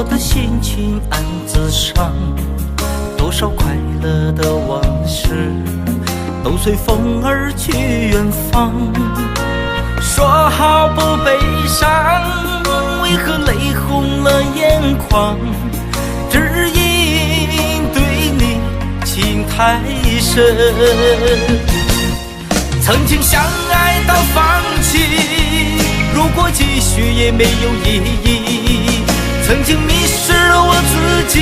我的心情暗自伤，多少快乐的往事都随风而去远方。说好不悲伤，为何泪红了眼眶？只因对你情太深，曾经相爱到放弃，如果继续也没有意义。曾经迷失了我自己，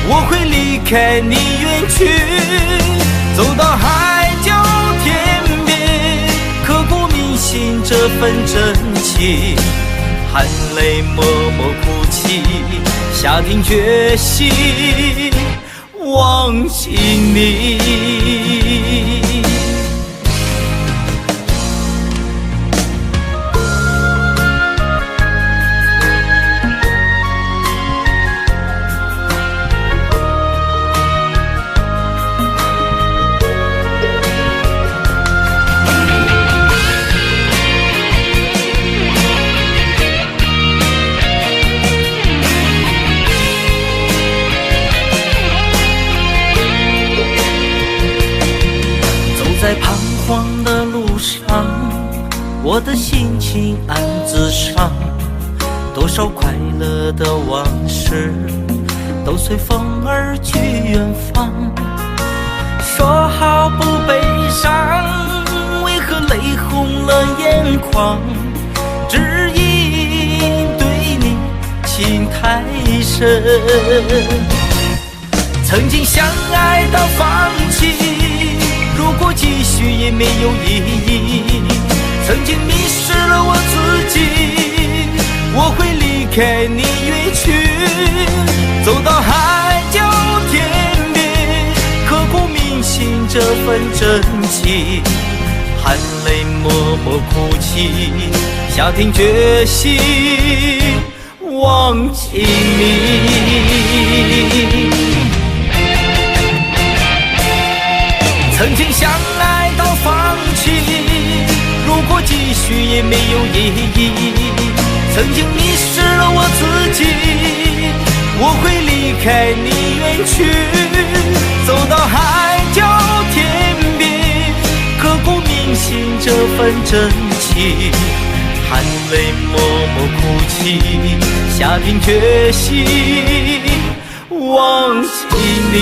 我会离开你远去，走到海角天边，刻骨铭心这份真情，含泪默默哭泣，下定决心忘记你。在彷徨的路上，我的心情暗自伤，多少快乐的往事都随风而去远方。说好不悲伤，为何泪红了眼眶？只因对你情太深，曾经相爱到放弃，如果继续也没有意义。曾经迷失了我自己，我会离开你远去，走到海角天边，刻骨铭心这份真情，含泪默默哭泣，下定决心忘记你。曾经相爱到放弃，如果继续也没有意义。曾经迷失了我自己，我会离开你远去，走到海角天边，刻骨铭心这份真情，含泪默默哭泣，下定决心忘记你。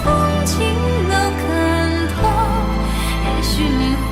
风景都看透，也许你会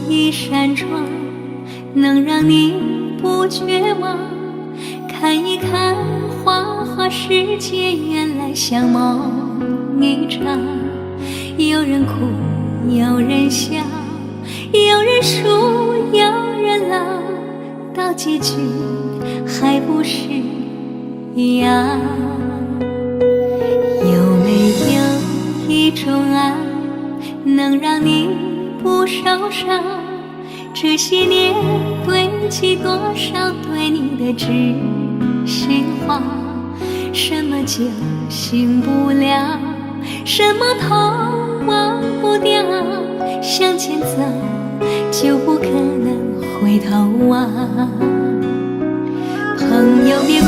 一扇窗，能让你不绝望。看一看花花世界，原来像梦一场。有人哭，有人笑，有人输，有人老，到结局还不是一样。有没有一种爱，能让你不受伤？这些年堆积多少对你的知心话？什么酒醒不了，什么痛忘不掉，向前走就不可能回头望。朋友别哭，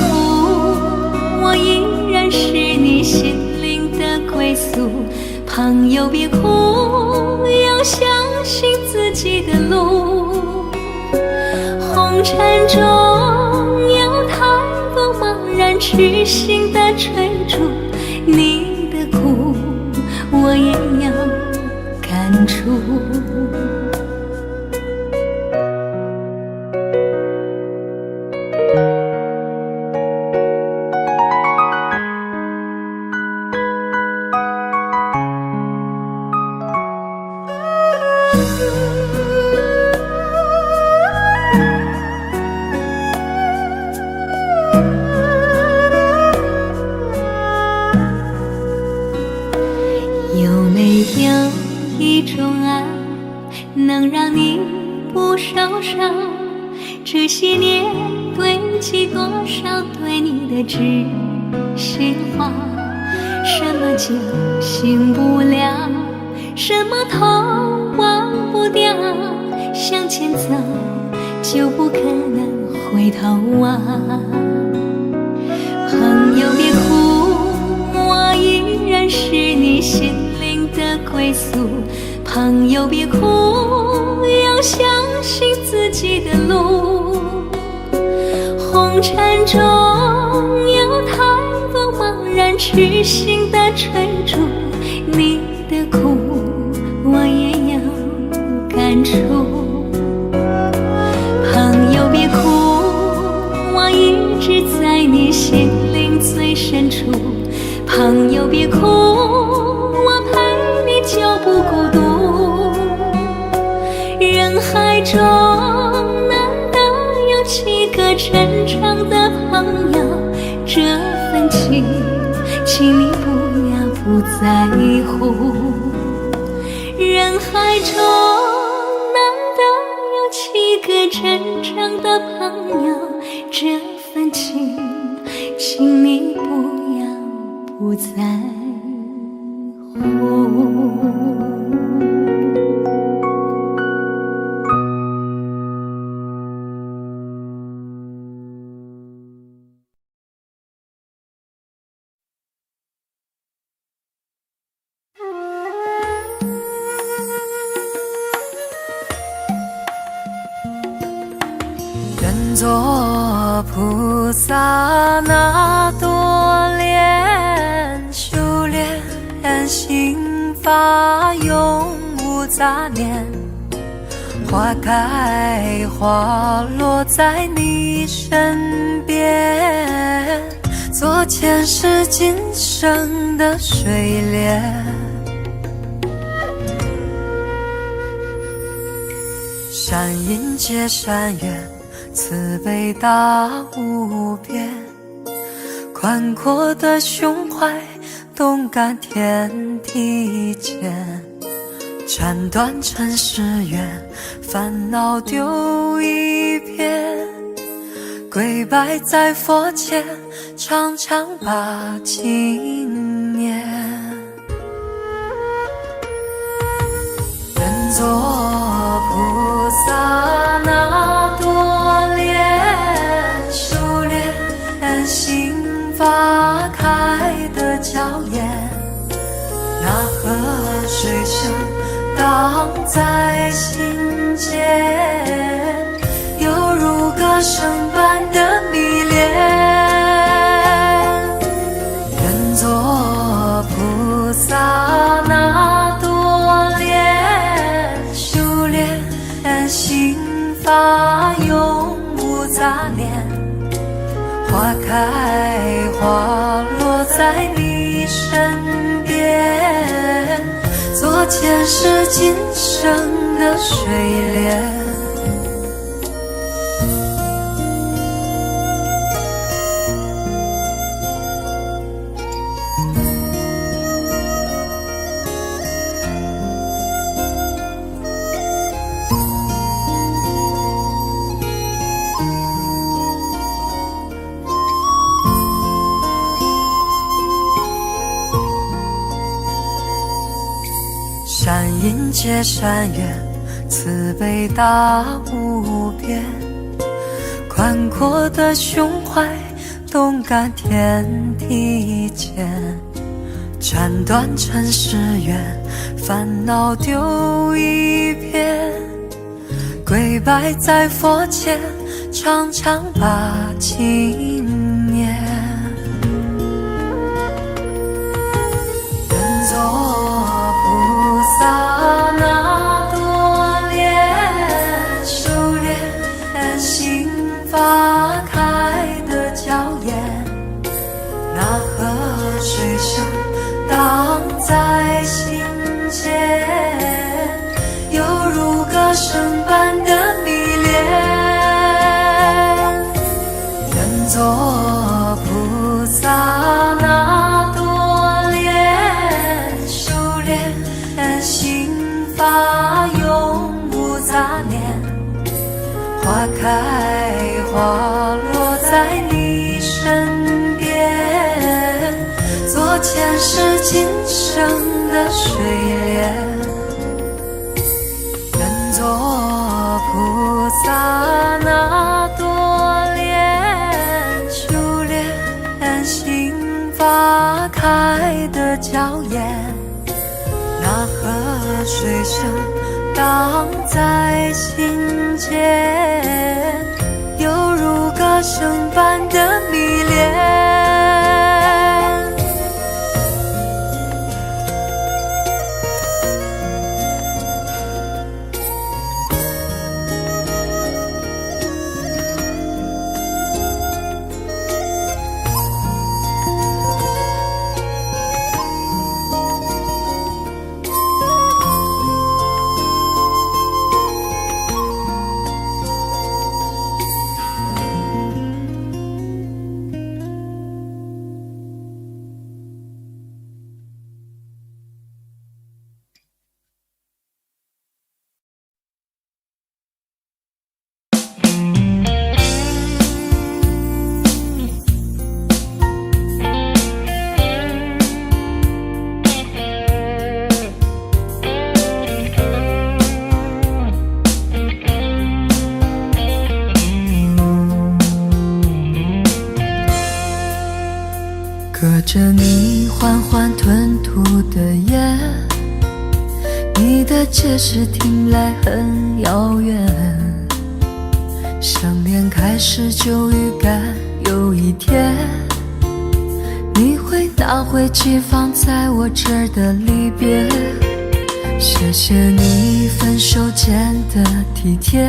我依然是你心灵的归宿。朋友别哭，要相信自己的路。红尘中有太多茫然痴心的追逐，你的苦我也有感触。有没有一种爱，能让你不受伤？这些年堆积多少对你的知心话？什么酒醒不了，什么痛忘不掉，向前走就不可能回头望。朋友别哭，我依然是你心灵的归宿。朋友别哭，要相信自己的路。红尘中有太多茫然痴心的追逐，你的苦我也有感触。朋友别哭，我一直在你心灵最深处。朋友别哭，我陪你就不孤独。人海中难得有几个真正的朋友，这份情请你不要不在乎。人海中难得有几个真正的朋友，这份情请你不要不在乎。愿做菩萨那多莲，修炼心法永无杂念。花开花落在你身边，做前世今生的水莲。山阴接山远，慈悲大无边，宽阔的胸怀，动感天地间，斩断尘世缘，烦恼丢一片，跪拜在佛前，常常把经念。愿做菩萨那多莲，修炼心法开的娇艳，那河水声荡在心间，犹如歌声般的迷恋。愿做菩萨那多莲，修炼心法永无杂念，花开花落在你身边，做前世今生的水莲。山阴接山远，慈悲大无边，宽阔的胸怀，动感天地间，斩断尘世缘，烦恼丢一片，跪拜在佛前，常常把经念。愿做菩萨那多莲，修炼心法开的娇艳，那河水声荡在心间，犹如歌声般的迷恋。愿做菩萨那多莲，修炼心法永无杂念，花开花落在你身边，做前世今生的水莲。愿做菩萨那多莲，修炼心法开的娇艳，那河水声荡在心间，犹如歌声般的迷恋。隔着你缓缓吞吐的烟，你的解释听来很遥远，想念开始就预感有一天你会拿回寄放在我这儿的离别。谢谢你分手前的体贴，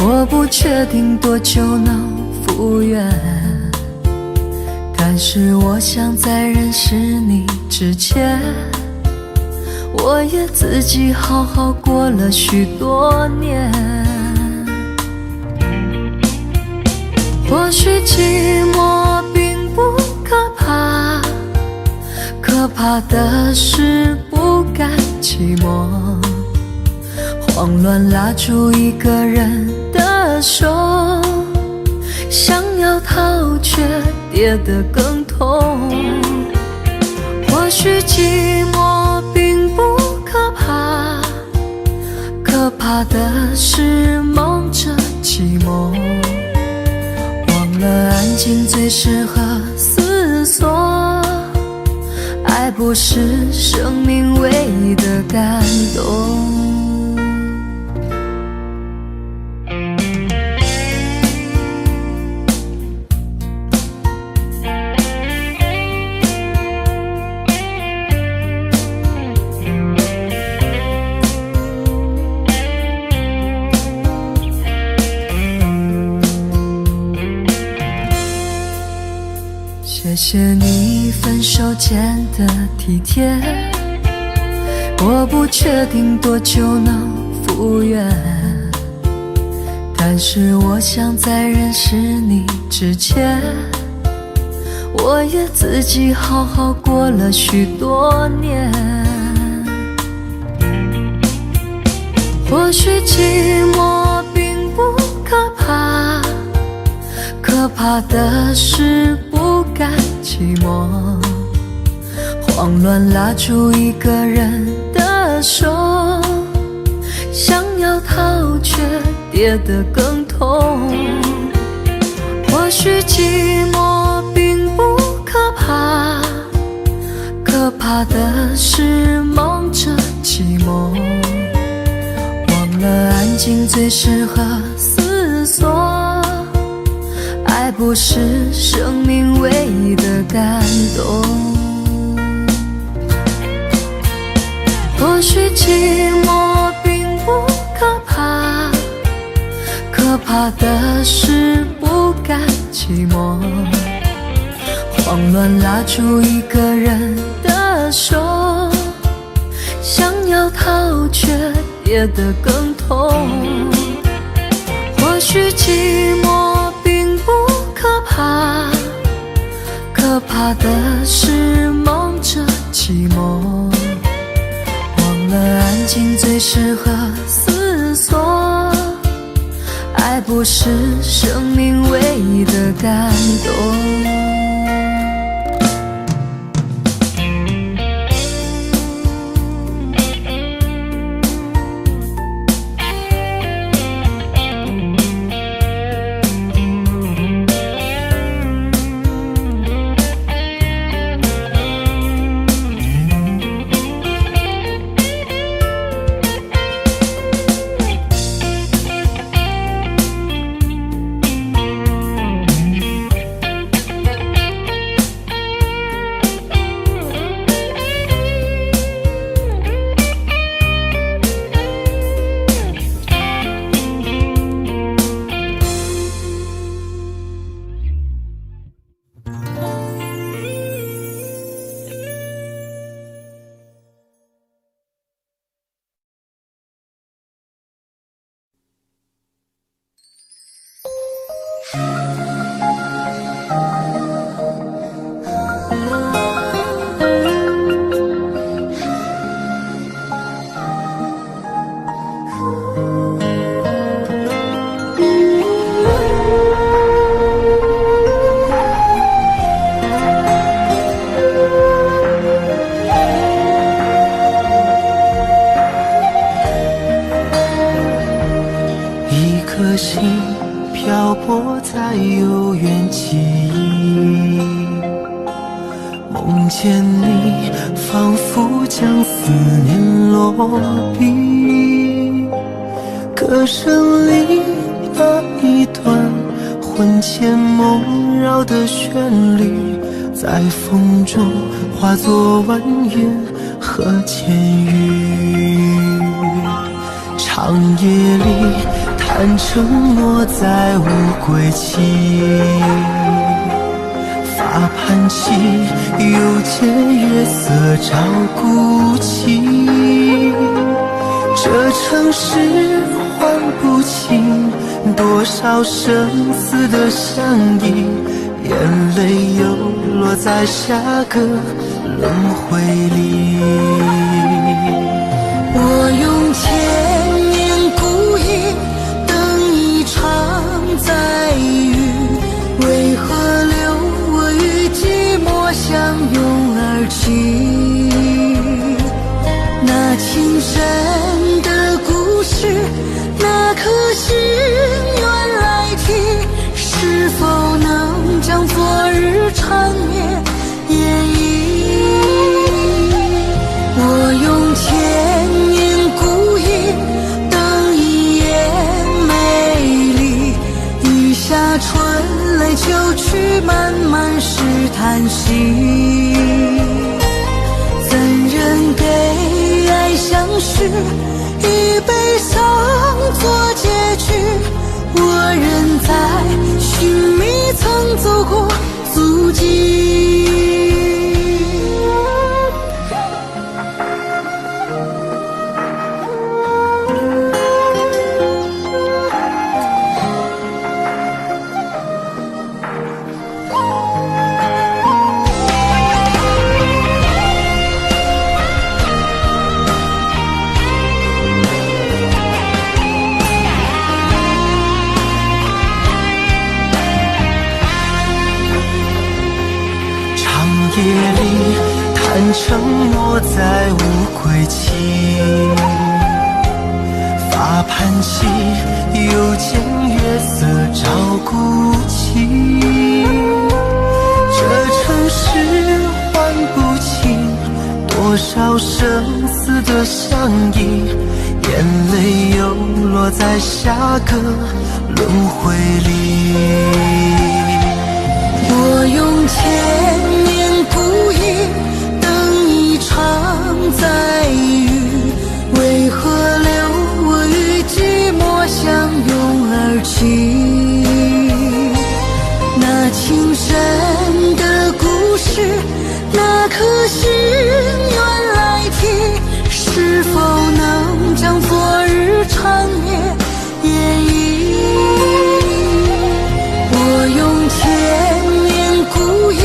我不确定多久能复原，但是我想在认识你之前，我也自己好好过了许多年。或许寂寞并不可怕，可怕的是不甘寂寞，慌乱拉住一个人的手，想要逃却跌得更痛。或许寂寞并不可怕，可怕的是忙着寂寞，忘了安静最适合思索。爱不是生命唯一的感动。谢谢你分手前的体贴，我不确定多久能复原，但是我想在认识你之前，我也自己好好过了许多年。或许寂寞并不可怕，可怕的是不甘寂寞，慌乱拉住一个人的手，想要逃却跌得更痛。或许寂寞并不可怕，可怕的是忙着寂寞，忘了安静最适合思索。爱不是生命唯一的感动。或许寂寞并不可怕，可怕的是不甘寂寞，慌乱拉住一个人的手，想要逃却跌得更痛。或许寂寞并不可怕，可怕的是忙着寂寞，忘了安静最适合思索。爱不是生命唯一的感动。见你，仿佛将思念落笔，歌声里那一段魂牵梦绕的旋律，在风中化作蜿蜒和千语。长夜里谈承诺，再无归期。发盘起，又见月色照孤寂。城市换不清多少生死的相依，眼泪又落在下个轮回里。我用千年孤影等一场再遇，为何留我与寂寞相拥而泣？那情深的故事，那颗心愿来替，是否能将昨日缠绵演绎？我用千年孤影等一夜美丽，雨下春来秋去，漫漫是叹息。怎忍给爱相许，以悲伤做结局？我仍在寻觅曾走过足迹。夜里谈承诺再无归期，发盘起又见月色照孤寂。这城市换不清多少生死的相依，眼泪又落在下个轮回里。我用千年孤影等一场再遇，为何留我与寂寞相拥而泣？那情深的故事，那颗心愿来替，是否能将昨日缠绵演绎？我用千年孤影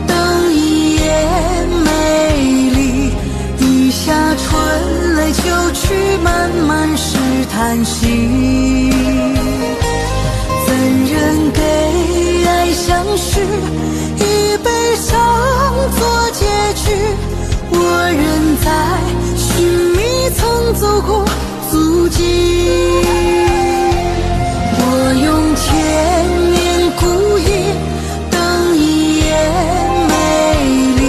等一夜美丽，雨下春来秋去，漫漫是叹息。怎忍给爱相许，以悲伤做结局？我仍在寻觅曾走过足迹。我用千年孤影等一夜美丽，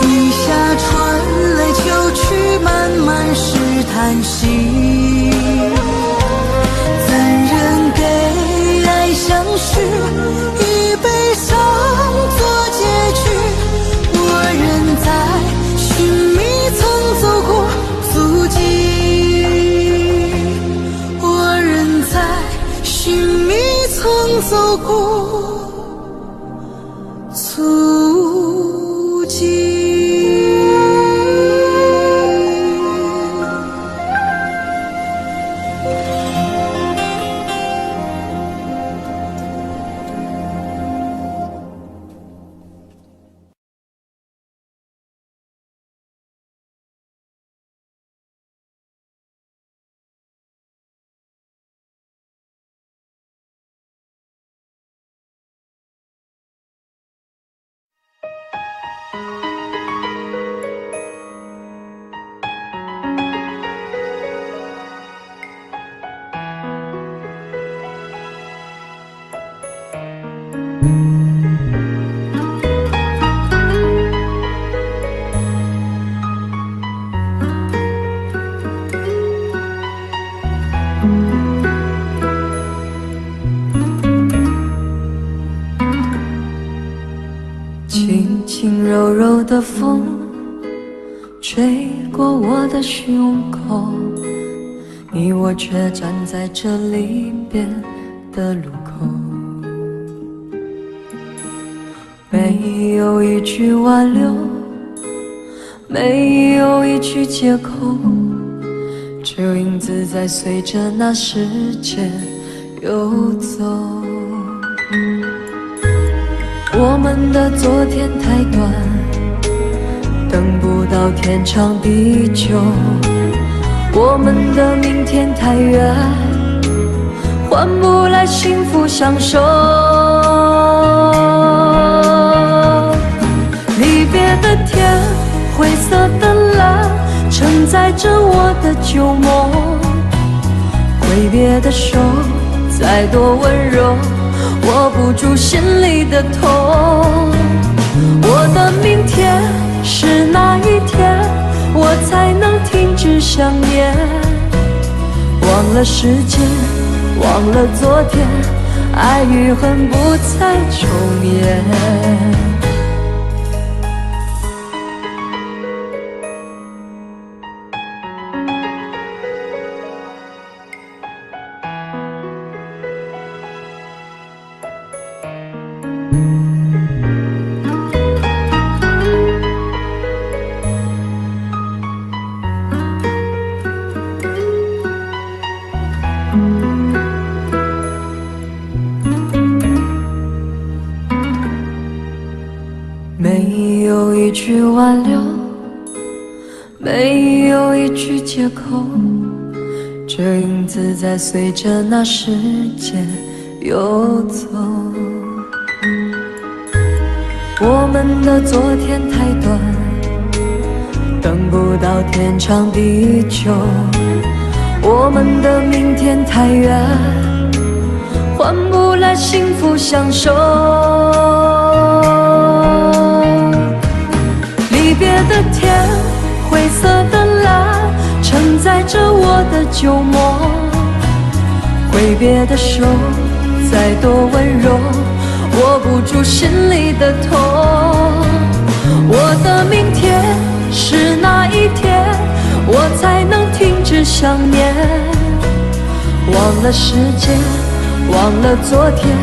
雨下春来秋去，漫漫是叹息。怎忍给爱相许，以悲伤做结局？我仍在寻觅曾走过足迹，我仍在寻觅曾走过足迹。轻轻柔柔的风吹过我的胸口，你我却站在这离别的路口。没有一句挽留，没有一句借口，这只有影子在随着那时间游走。我们的昨天太短，等不到天长地久，我们的明天太远，换不来幸福相守。离别的天，灰色的蓝，承载着我的旧梦。挥别的手，再多温柔，握不住心里的痛。我的明天是哪一天，我才能停止想念？忘了时间，忘了昨天，爱与恨不再重演。没有一句挽留，没有一句借口，只有影子在随着那时间游走。我们的昨天太短，等不到天长地久，我们的明天太远，换不来幸福相守。离别的天，灰色的蓝，承载着我的旧梦。挥别的手，再多温柔，握不住心里的痛。我的明天是哪一天，我才能停止想念？忘了时间，忘了昨天，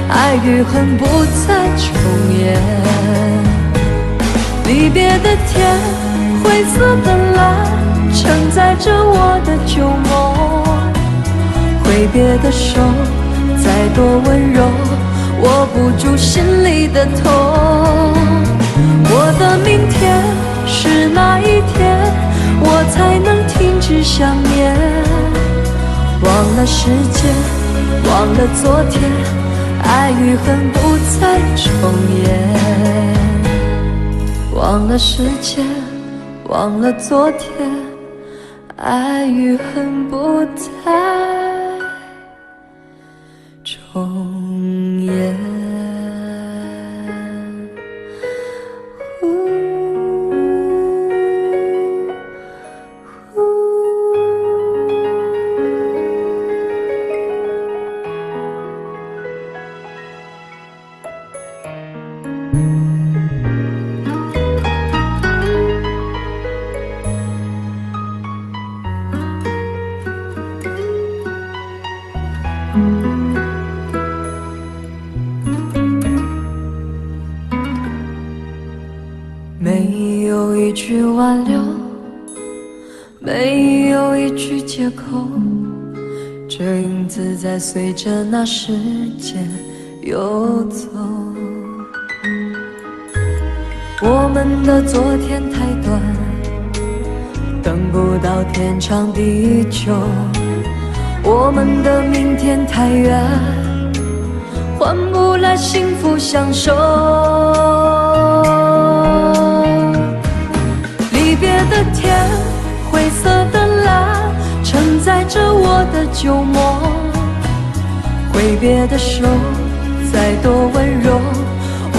爱与恨不再重演。离别的天，灰色的蓝，承载着我的旧梦。挥别的手，再多温柔，握不住心里的痛。我的明天是哪一天，我才能停止想念？忘了时间，忘了昨天，爱与恨不再重演。忘了时间，忘了昨天，爱与恨不再重演。没有一句挽留，没有一句借口，只有影子在随着那时间游走。我们的昨天太短，等不到天长地久，我们的明天太远，换不来幸福相守。离别的天，灰色的蓝，承载着我的旧梦。挥别的手，再多温柔，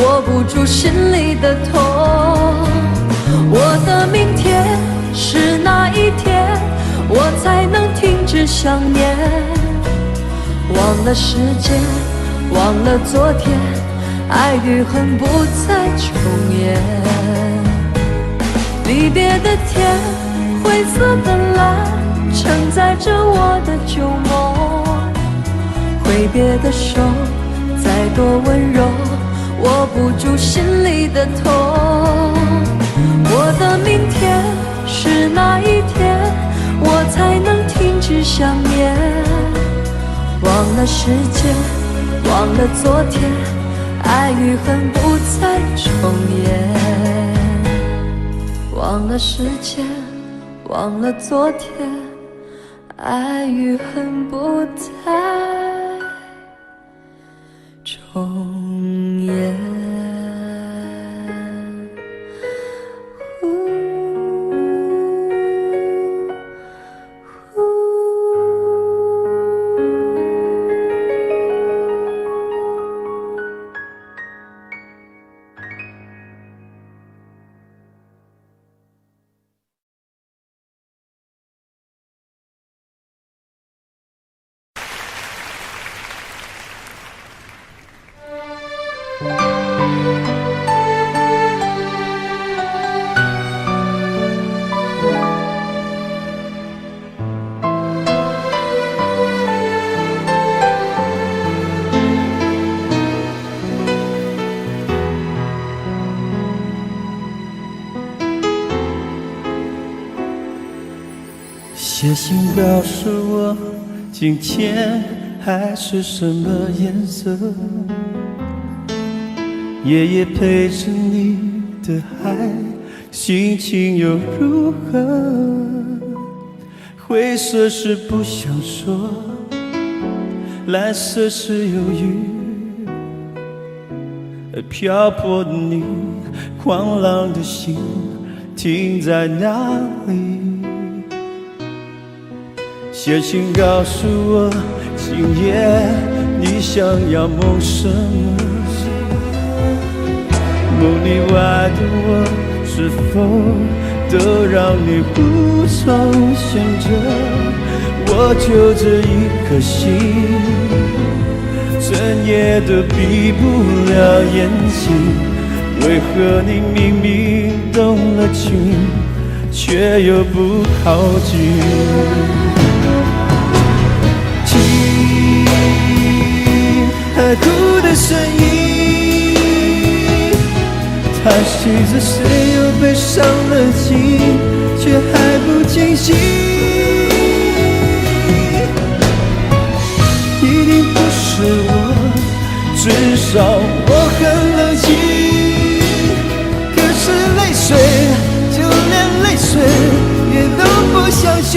握不住心里的痛。我的明天是哪一天，我才能停止想念？忘了时间，忘了昨天，爱与恨不再重演。离别的天，灰色的蓝，承载着我的旧梦。挥别的手，再多温柔，握不住心里的痛。我的明天是哪一天，我才能是想念，忘了时间，忘了昨天，爱与恨不再重演。忘了时间，忘了昨天，爱与恨不再重演。写信告诉我今天海是什么颜色，夜夜陪着你的海心情又如何？灰色是不想说，蓝色是犹豫，漂泊的你，狂浪的心停在哪里？写信告诉我今夜你想要梦什么，梦里外的我是否都让你无从选择？我就这一颗心，整夜都闭不了眼睛，为何你明明动了情，却又不靠近？海哭的声音，叹息着谁又被伤了心，却还不清醒。一定不是我，至少我很冷静。可是泪水，就连泪水也都不相信。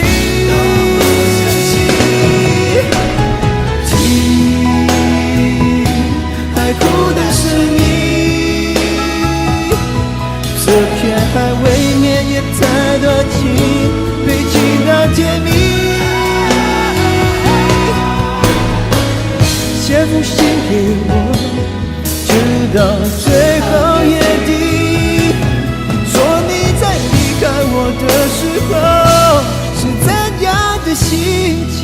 海哭的是你，这片海未免也太多情，被情到甜蜜。写封信给我，直到最后夜底，说你在离开我的时候是怎样的心情。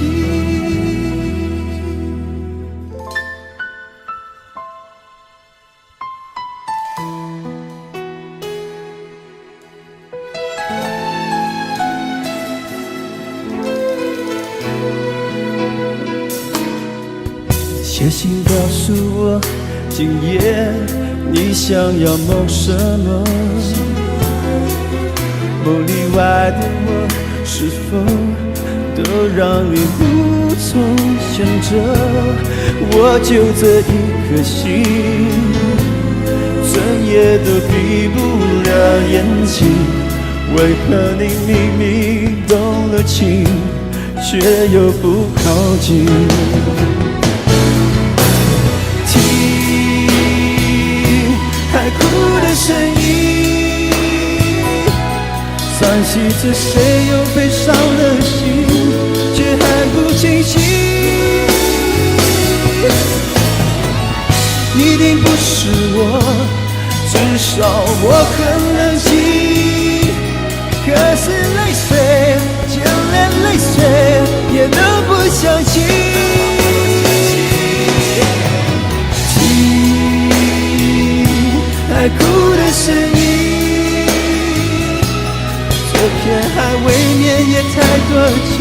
写信告诉我今夜你想要梦什么，梦里外的我是否都让你无从选择？我就这一颗心，整夜都闭不了眼睛，为何你明明动了情，却又不靠近？海哭的声音，叹息着谁又被伤了心，却还不清醒。一定不是我，至少我很冷静。可是泪水，就连泪水也都不相信。海哭的声音，这片海未免也太多情，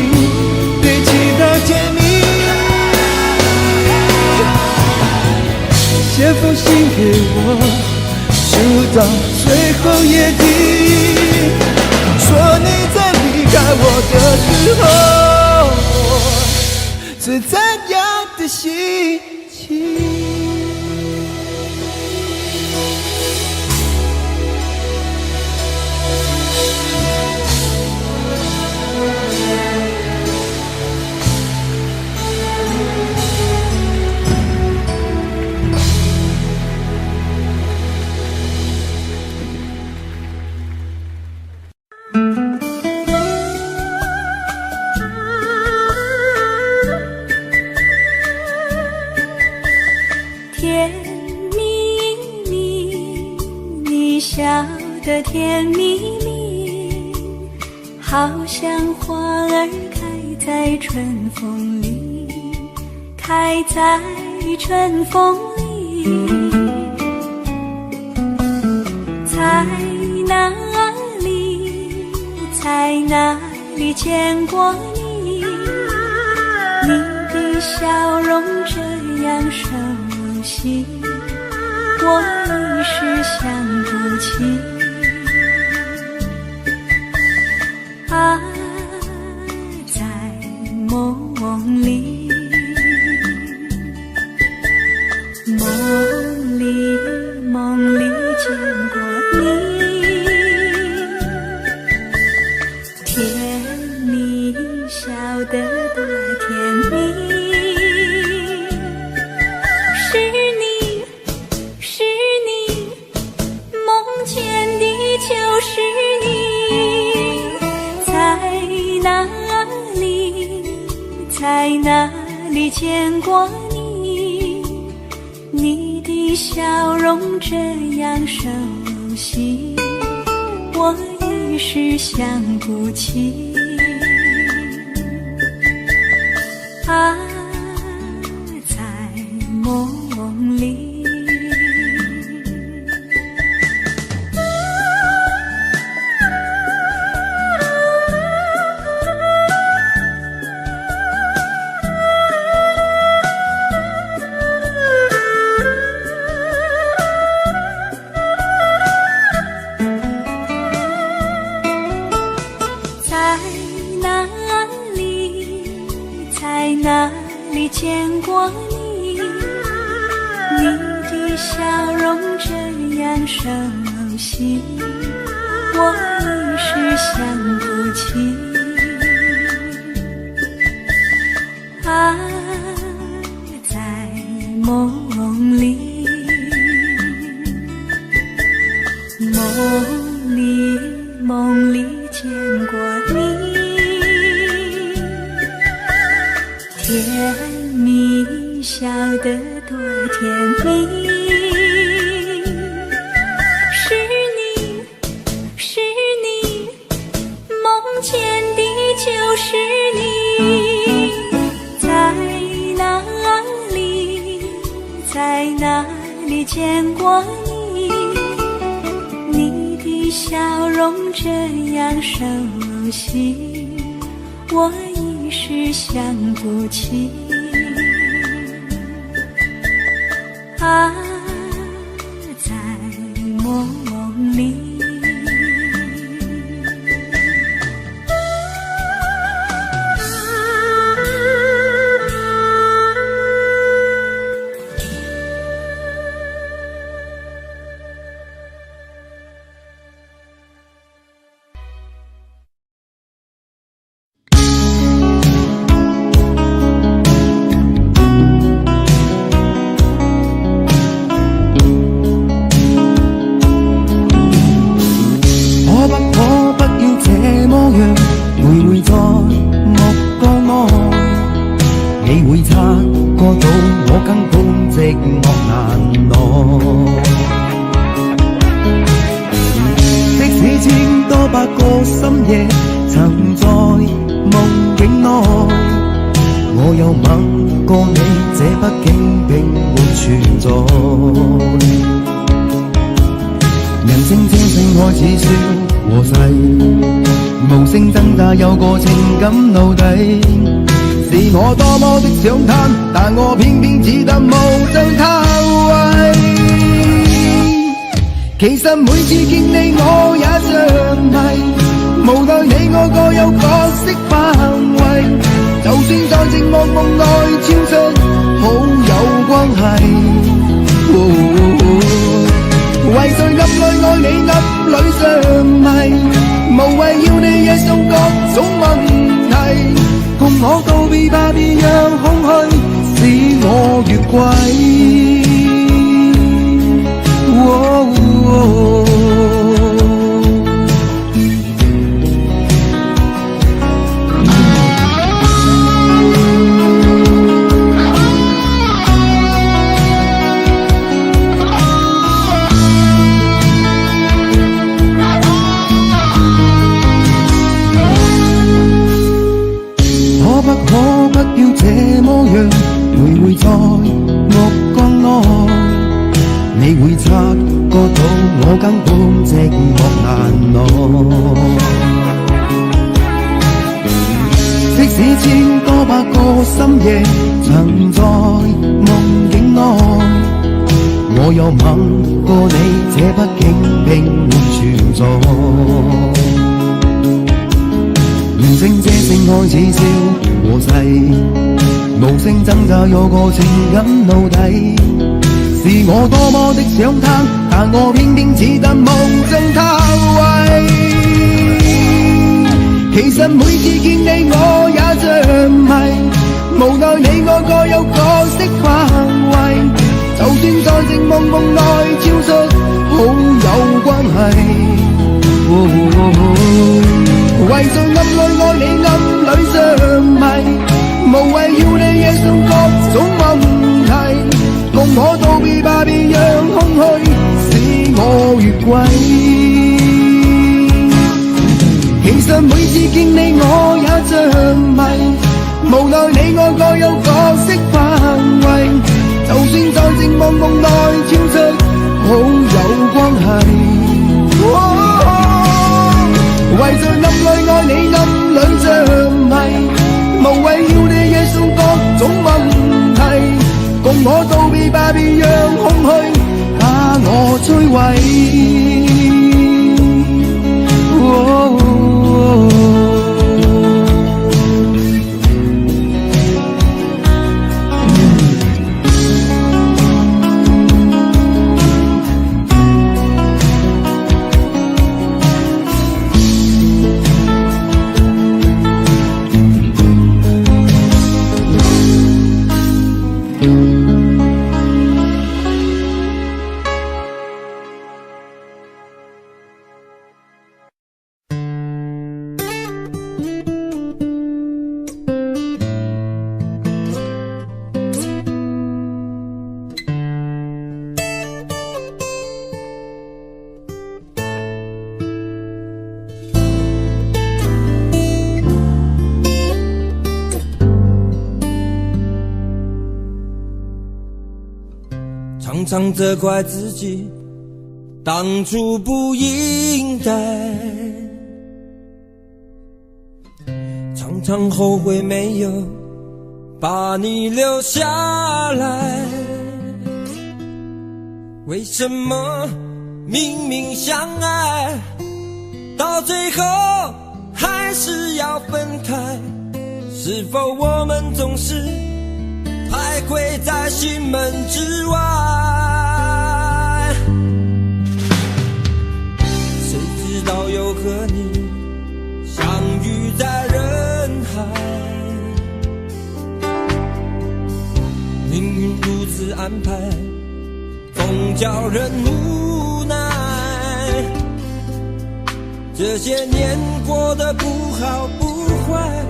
堆积到甜蜜。写封信给我，直到最后夜底，说你在离开我的时候最赞扬的心情。甜蜜蜜，你笑得甜蜜蜜，好像花儿开在春风里，开在春风里。在哪里，在哪里见过你？你的笑容这样熟悉，我一时想不起。啊，在梦里，梦里见过你，甜蜜笑得多甜蜜。就是你，在哪里，在哪里见过你？你的笑容这样熟悉，我一时想不起。啊，在梦里。在哪里见过你？你的笑容这样熟悉，我一时想不起。啊，在梦里，梦里见过你。甜蜜笑得多甜蜜，是你，梦见的就是你。在哪里，在哪里见过你？你的笑容这样熟悉，我一时想不起。啊，在梦里。想贪，但我偏偏只得無將他為。其實每次見你我也着迷，無奈你我各有角色範圍。就算在寂寞夢內超出好友關係。為誰暗裏愛你暗裏着迷，無謂要你惹上各種問題，共我告別吧，別讓空虛使我越軌。可不要這麼樣徘徊在目光內，你會察覺到我根本寂寞難耐。即使千多百個深夜曾在夢境內，我有吻過你，這畢竟並沒存在。無聲這聲開始笑和逝，無聲掙扎有個情感奴隸，是我多麼的想他，但我偏偏只得夢中他為。其實每次見你我也着迷，無奈你我各有各式範圍，就算在寂寞夢內超出好友關係。為誰暗裏愛你暗裏着迷，無謂要你惹上各種問題，共我道別吧，別讓空虛使我越軌。其實每次見你我也着迷，無奈你我各有各式範圍，就算在寂寞夢內超出好友關係。為誰暗裏愛你暗裏着迷，無謂要你惹上各種問題，共我道別吧，別讓空虛把我摧毀。常常责怪自己当初不应该，常常后悔没有把你留下来。为什么明明相爱，到最后还是要分开？是否我们总是徘徊在心门之外？谁知道又和你相遇在人海，命运如此安排，总叫人无奈。这些年过得不好不坏，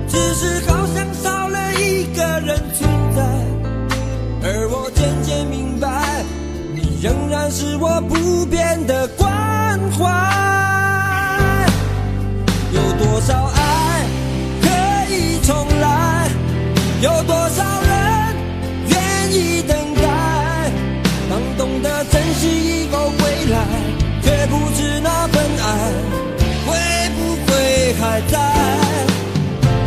只是好像少了一个人存在，而我渐渐明白，你仍然是我不变的关怀。有多少爱可以重来，有多少人愿意等待，当懂得珍惜以后归来，却不知那份爱会不会还在。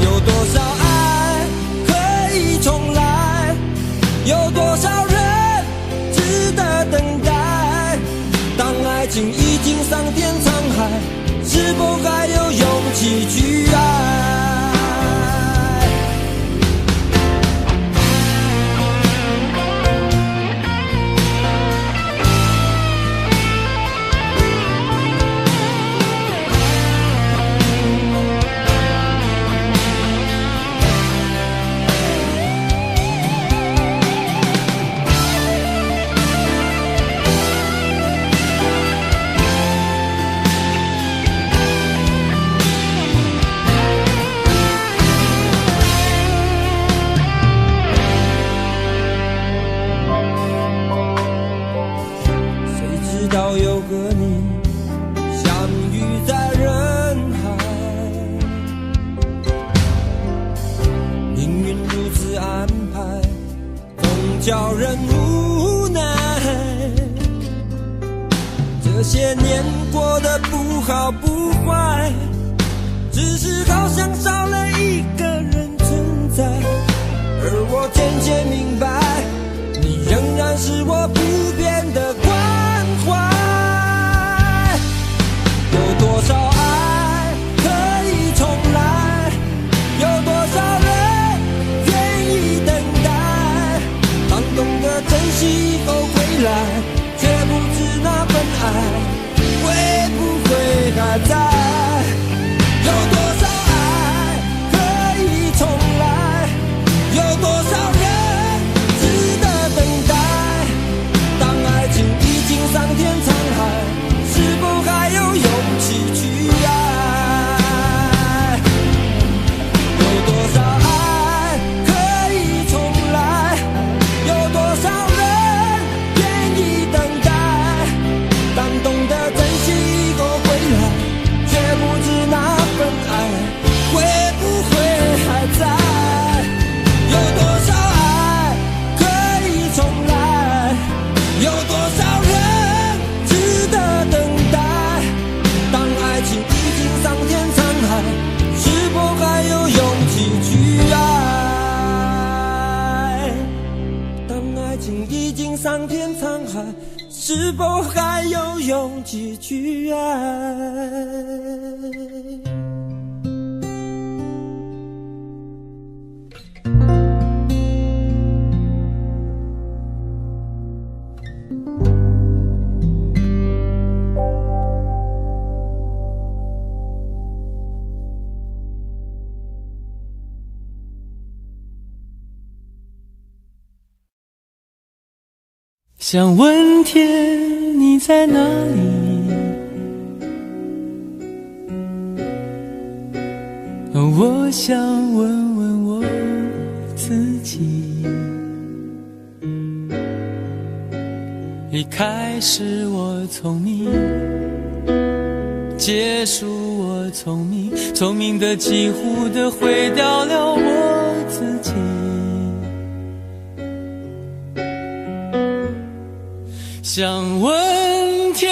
有多少爱可以重来，有多少人值得等待，当爱情已经桑田沧海，是否还有勇气去爱？叫人无奈。这些年过得不好不坏，只是好像少了一个人存在。而我渐渐明白，你仍然是我不变的关怀。有多少爱可以重来，有多少人愿意等待。当懂得珍惜以后回来，却不知那份爱会不会还在。有多少爱可以重来，有多少人值得等待。当爱情已经桑田沧海，是否还有勇气去爱？有多少爱可以重来，有多少人愿意等待。当懂得珍惜以后回来，却不知那份爱会不会还在。有多少爱可以重来，有多少人值得等待。当爱情已经桑田沧海，是否还有勇气去爱？当爱情已经桑田沧海，是否还有勇气去爱？想问天你在哪里，我想问问我自己。一开始我聪明，结束我聪明，聪明的几乎的毁掉了我自己。想问天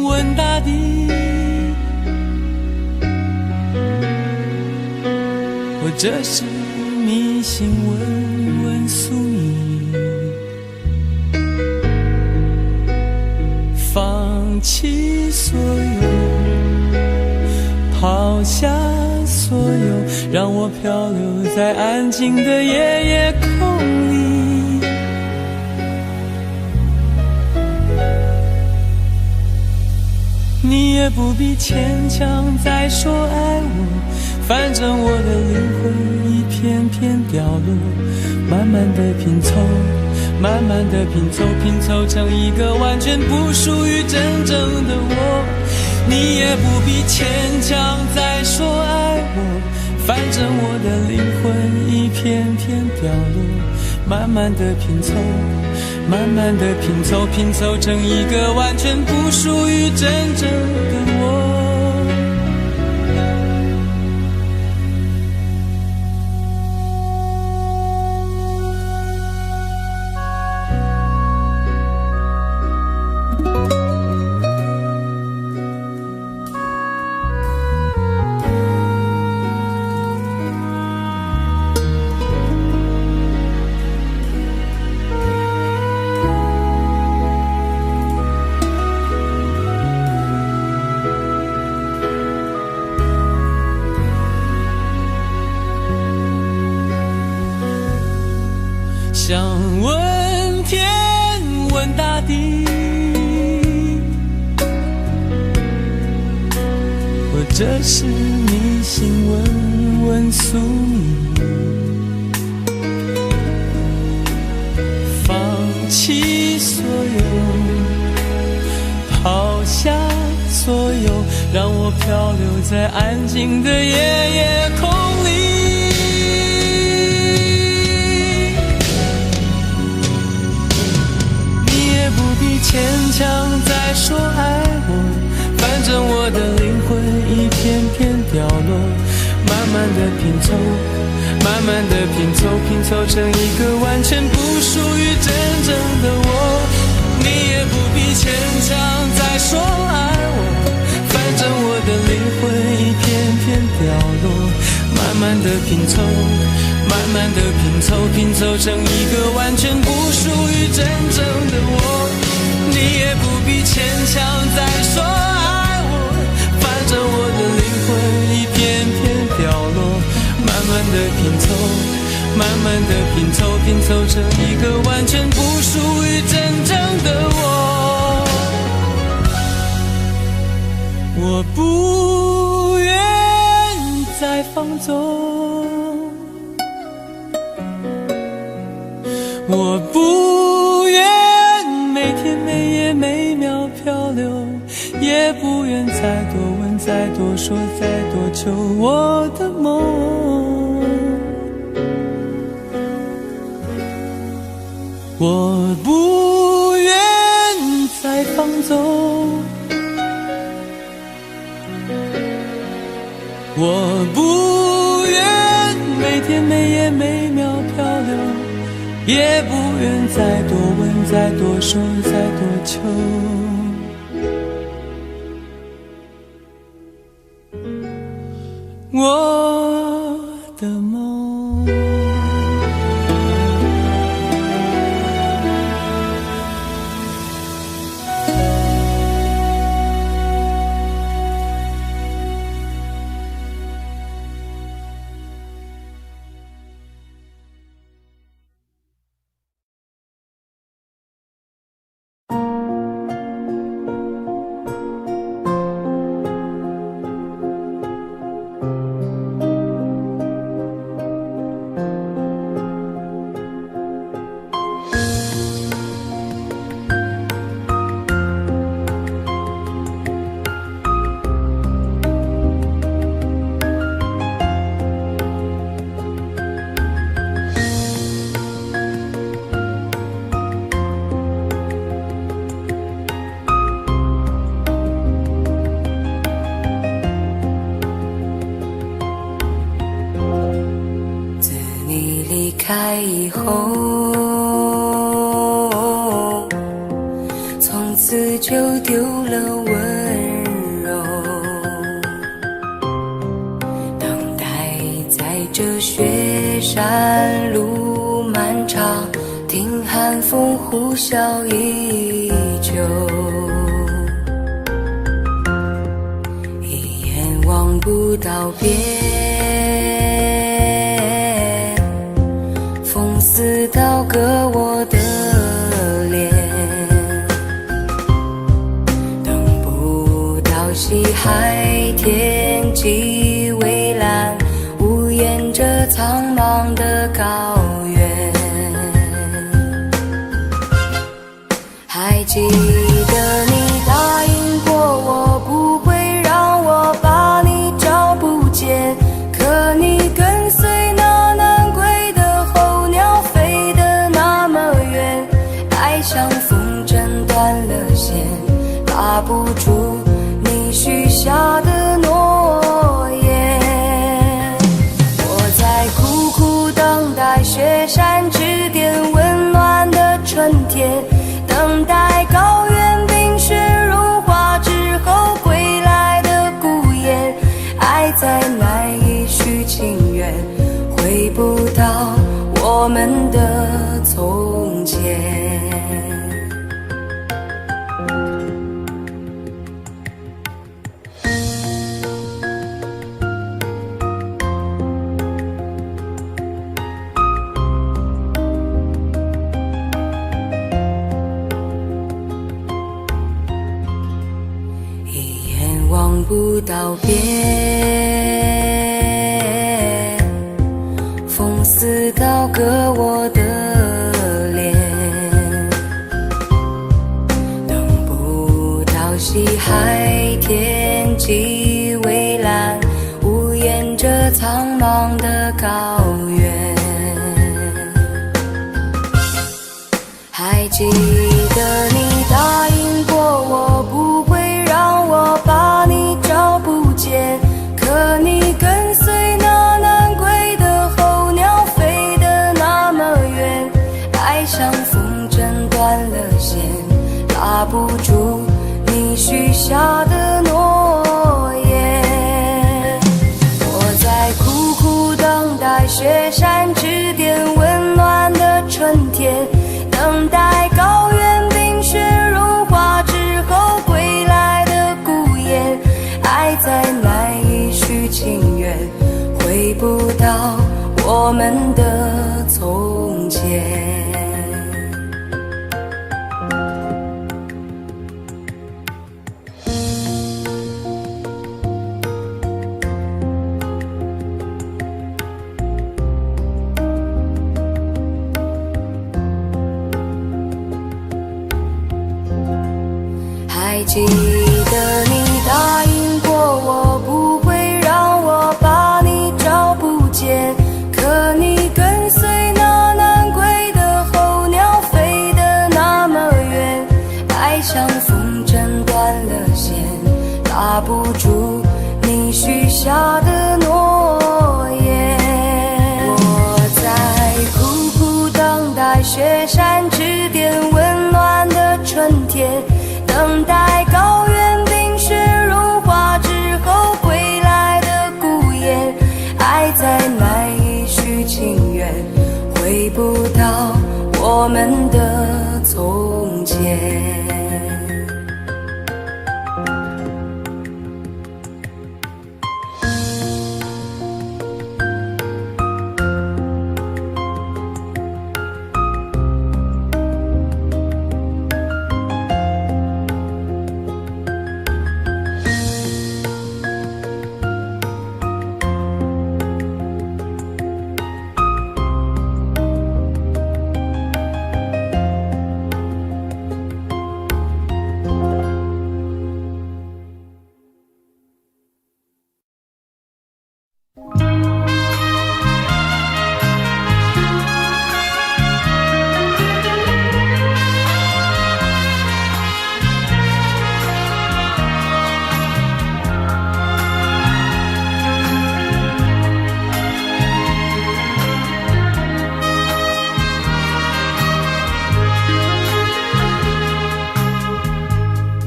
问大地，或者是迷信问问宿命，放弃所有，抛下所有，让我漂流在安静的夜夜空里。你也不必牵强再说爱我，反正我的灵魂一片片掉落，慢慢的拼凑，慢慢的拼凑，拼凑成一个完全不属于真正的我。你也不必牵强再说爱我，反正我的灵魂一片片掉落，慢慢的拼凑，慢慢的拼凑，拼凑成一个完全不属于真正的我。想问天问大地，或者是迷信问问宿命，放弃所有，抛下所有，让我漂流在安静的夜夜空里。牵强再说爱我，反正我的灵魂一片片掉落，慢慢慢的拼凑，慢慢的拼凑，拼凑成一个完全不属于真正的我。你也不必牵强再说爱我，反正我的灵魂一片片掉落。慢慢的拼凑，慢慢的拼凑，拼凑成一个完全不属于真正的我。你也不必牵强再说爱我，反正我的灵魂一片片掉落。慢慢的拼凑，慢慢的拼凑，拼凑成一个完全不属于真正的我。我不愿再放纵，我不愿每天每夜每秒漂流，也不愿再多问再多说再多求我的梦。我不愿再放纵，我不愿每天每夜每秒漂流，也不愿再多问再多说再多求我的梦。开以后，从此就丢了温柔，等待在这雪山路漫长，听寒风呼啸依旧，一眼望不到边，似刀割我的脸，等不到西海天际蔚蓝，无言着苍茫的高原。还记得你答应过我，不会让我把你找不见，可你跟随像风筝断了线，拉不住你许下的诺言。我在苦苦等待雪山之巅温暖的春天，等待高原冰雪融化之后归来的孤雁。爱再难以续情缘，回不到我们的从前。望不到边，风似刀割我的脸，等不到西海天际蔚蓝，无言着苍茫的高原。还记得你答应过我，不会让我把你找不见，可你跟随那雪山指点温暖的春天，等待高原冰雪融化之后归来的孤雁，爱再难以续情缘，回不到我们的从前。还记得你答应过我，不会让我把你找不见，可你跟随那南归的候鸟飞得那么远，爱像风筝断了线，拉不住你许下的诺言。我在苦苦等待雪山指点温暖的春天，等待高原冰雪融化之后归来的孤雁，爱再难以续情缘，回不到我们的从前。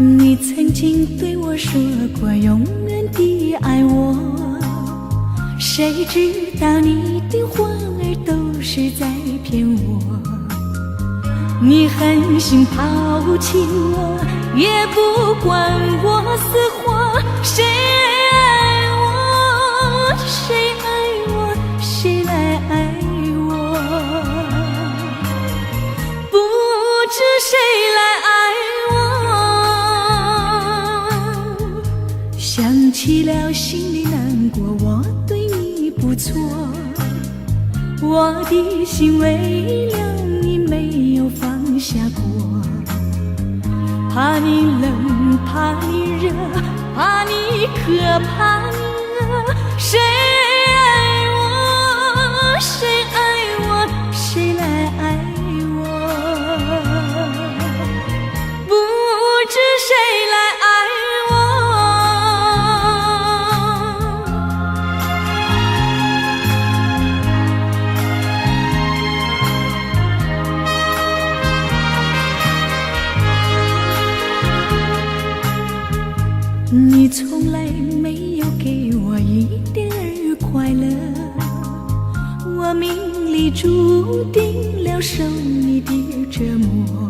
你曾经对我说过永远地爱我，谁知道你的话儿都是在骗我。你狠心抛弃我，也不管我死活，谁爱我，谁爱我，谁来爱我，不知谁来爱我。想起了心里难过，我对你不错，我的心为了你没有放下过，怕你冷，怕你热，怕你渴，怕你饿，谁爱我，谁爱我，谁来爱我，不知谁来爱我。你从来没有给我一点儿快乐，我命里注定了受你的折磨，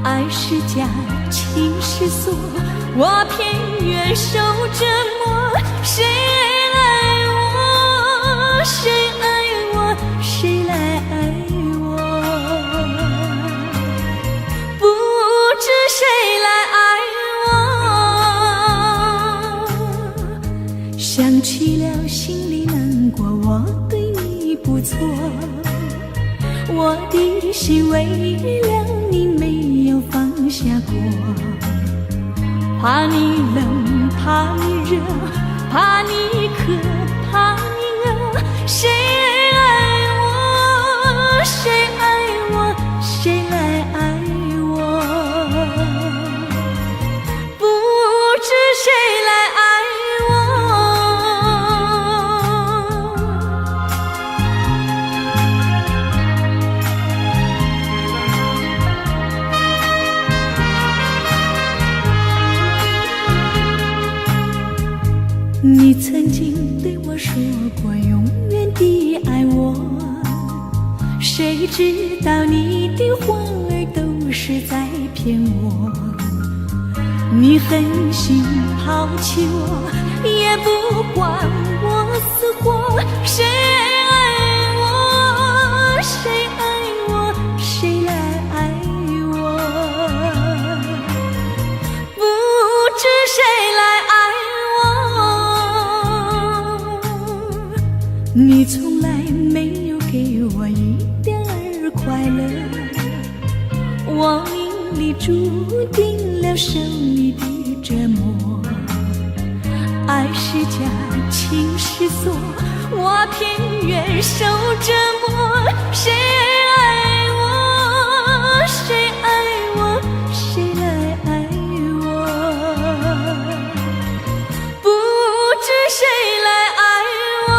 爱是假，情是锁，我偏愿受折磨。谁爱我，谁爱我，谁来爱我，不知谁来爱我。想起了心里难过，我对你不错，我的心为了你没有放下过，怕你冷，怕你热，怕你渴，怕你饿，谁爱我，谁爱我，谁来爱我，不知谁来爱我。你曾经对我说过永远的谁知道你的话儿都是在骗我，你狠心抛弃我，也不管我死活。谁爱我，谁爱我，谁来爱我，不知谁来爱我。你从来没有给我一点儿快乐，我命里注定了受你的折磨。爱是假，情是锁，我偏愿受折磨。谁爱我，谁爱我，谁来爱我，不知谁来爱我。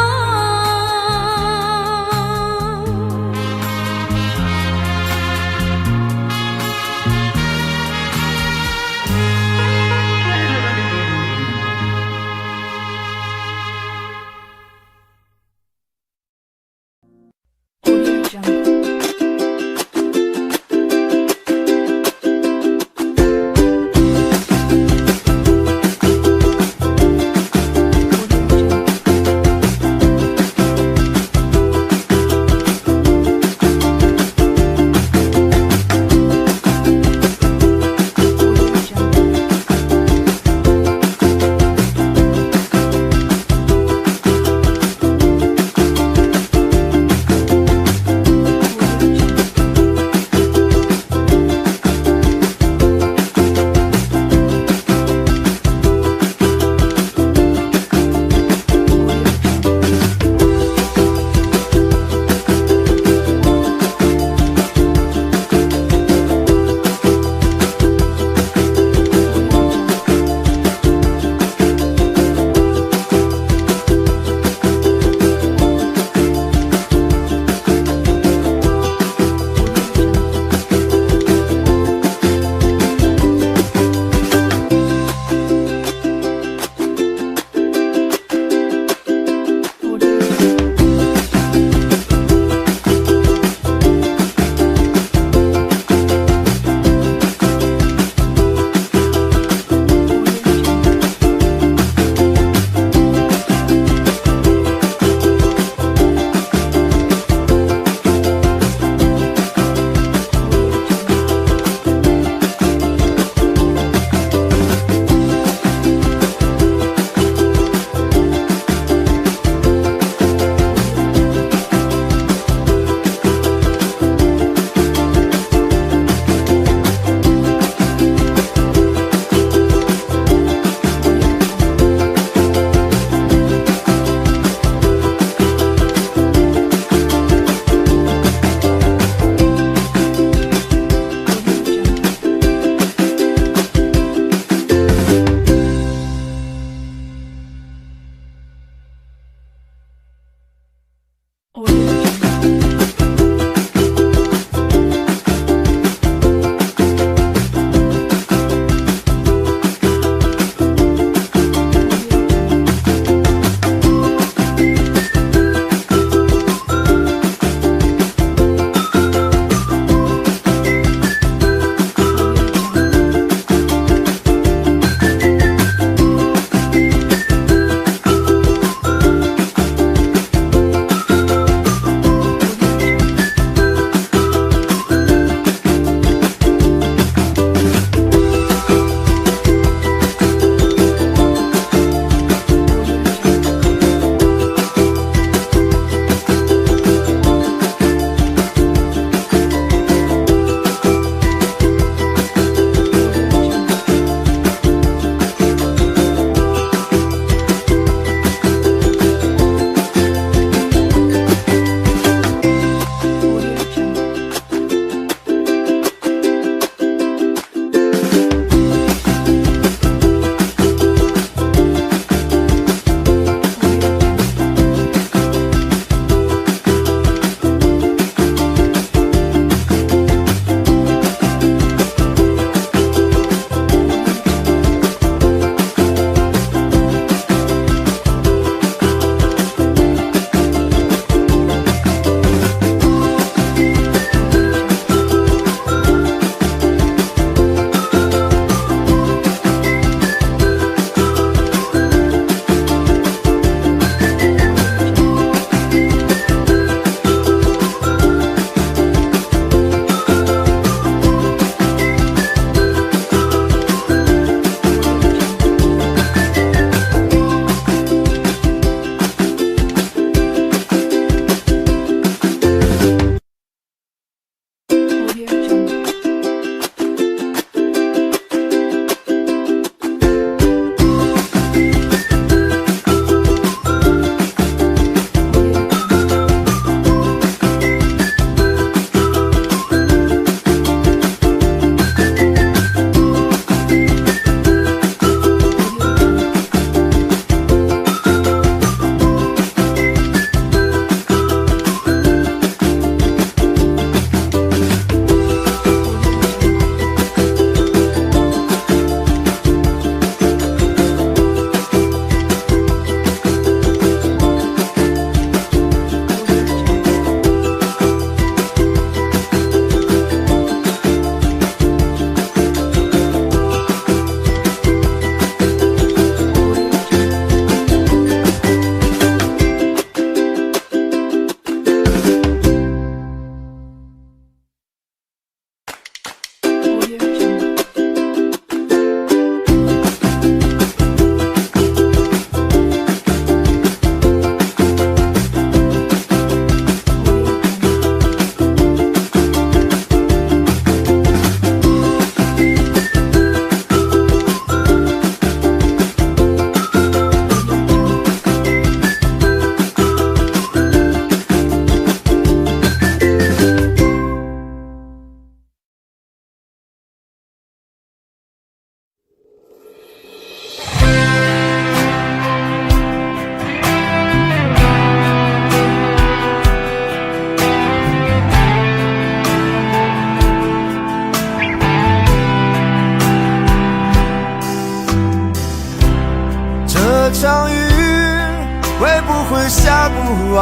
下不完。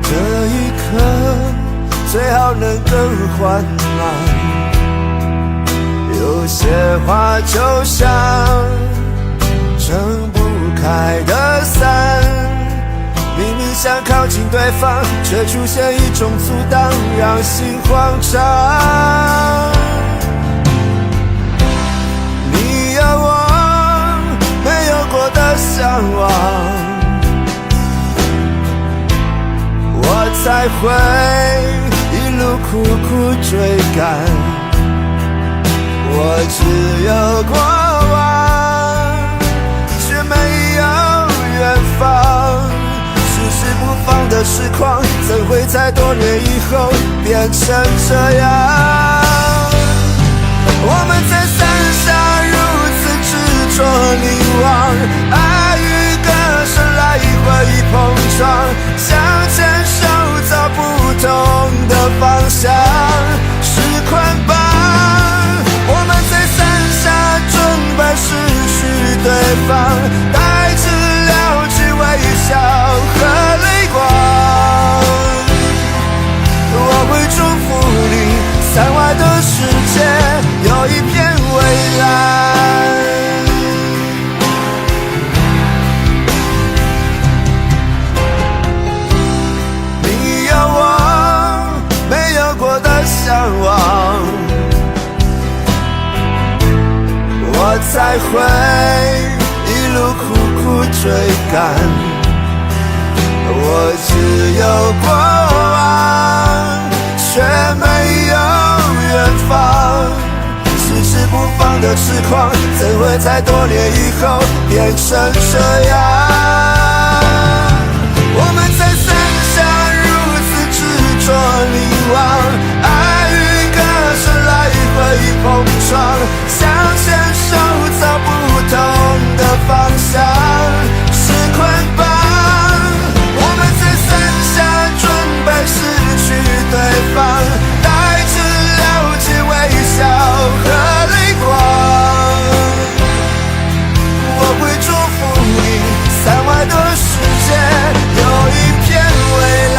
这一刻最好能更缓慢，有些话就像撑不开的伞，明明想靠近对方，却出现一种阻挡，让心慌张。你有我没有过的向往，我才会一路苦苦追赶。我只有过往，却没有远方。迟迟不放的痴狂，怎会在多年以后变成这样？我们在伞下如此执着凝望，爱与歌声来回碰撞，想牵手走不同的方向，是捆绑。我们在伞下准备失去对方，带着了解微笑和泪光。我会祝福你，伞外的世界有一片蔚蓝。你有我没有过的向往，我才会一路苦苦追赶。我只有过往，却没有远方。迟迟不放的痴狂，怎会在多年以后变成这样？我们在伞下如此执着凝望，爱与歌声来回碰撞，想牵手走不同的方向，是捆绑。我们在伞下准备失去对方，带着了解微笑和泪光。我会祝福你，伞外的世界有一片蔚蓝。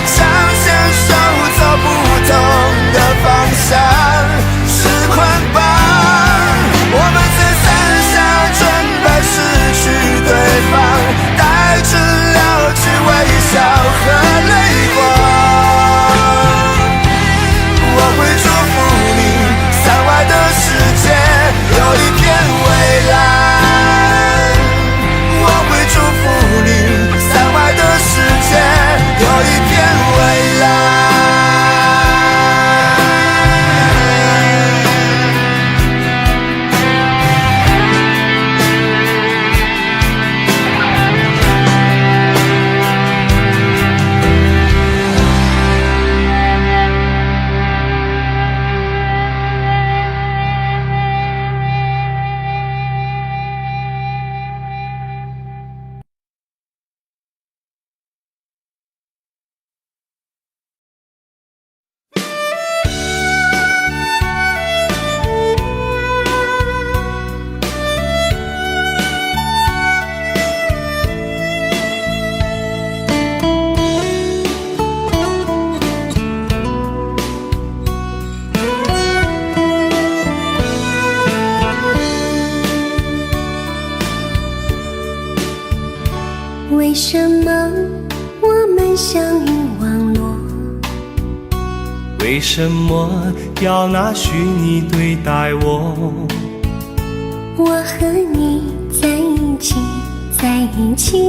想牵手走不同的方向，是捆绑。我们在伞下准备失去对方，带着了解微笑和泪光。我会祝福你，伞外的世界有一片蔚蓝。我会祝福你，伞外的世界有一片蔚蓝。为什么我们相遇网络？为什么要拿虚拟对待我？我和你在一起，在在一起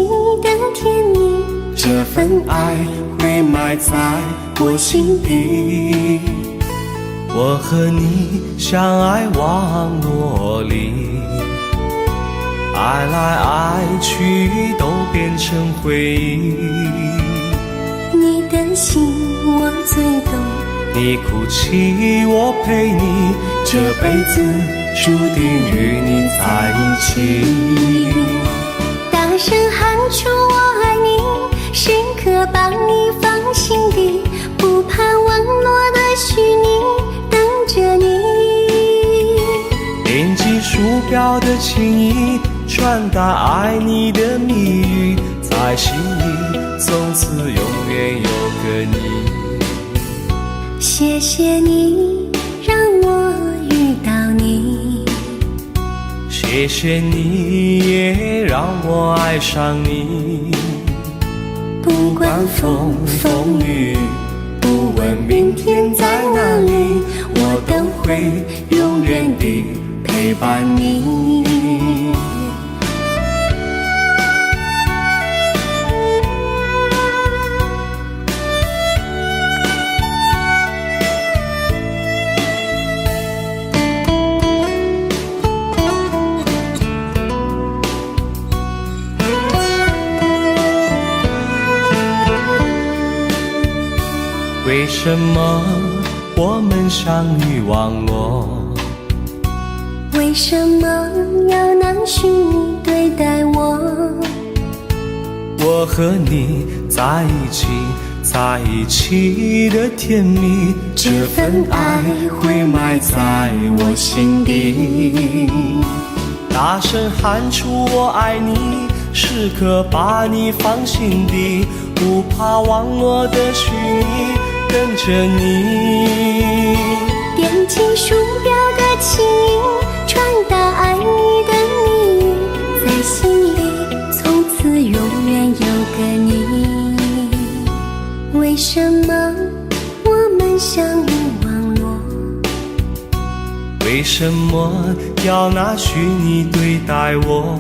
的甜蜜，这份爱会埋在我心底。我和你相爱网络里，爱来爱去都变成回忆。你的心我最懂，你哭泣我陪你，这辈子注定与你在一起。大声喊出我爱你，时刻把你放心底，不怕网络的虚拟，等着你。点击鼠标的情意，传达爱你的蜜语，在心里从此永远有个你。谢谢你让我遇到你，谢谢你也让我爱上你。不管风风雨，不问明天在哪里，我都会永远地陪伴你。为什么我们相遇网络？为什么要拿虚拟对待我？我和你在一起，在一起的甜蜜，这份爱会埋在我心底。大声喊出我爱你，时刻把你放心底，不怕网络的虚拟，跟着你。点击鼠标的情音，传达爱你的蜜语，在心里从此永远有个你。为什么我们相遇网络？为什么要拿虚拟对待我？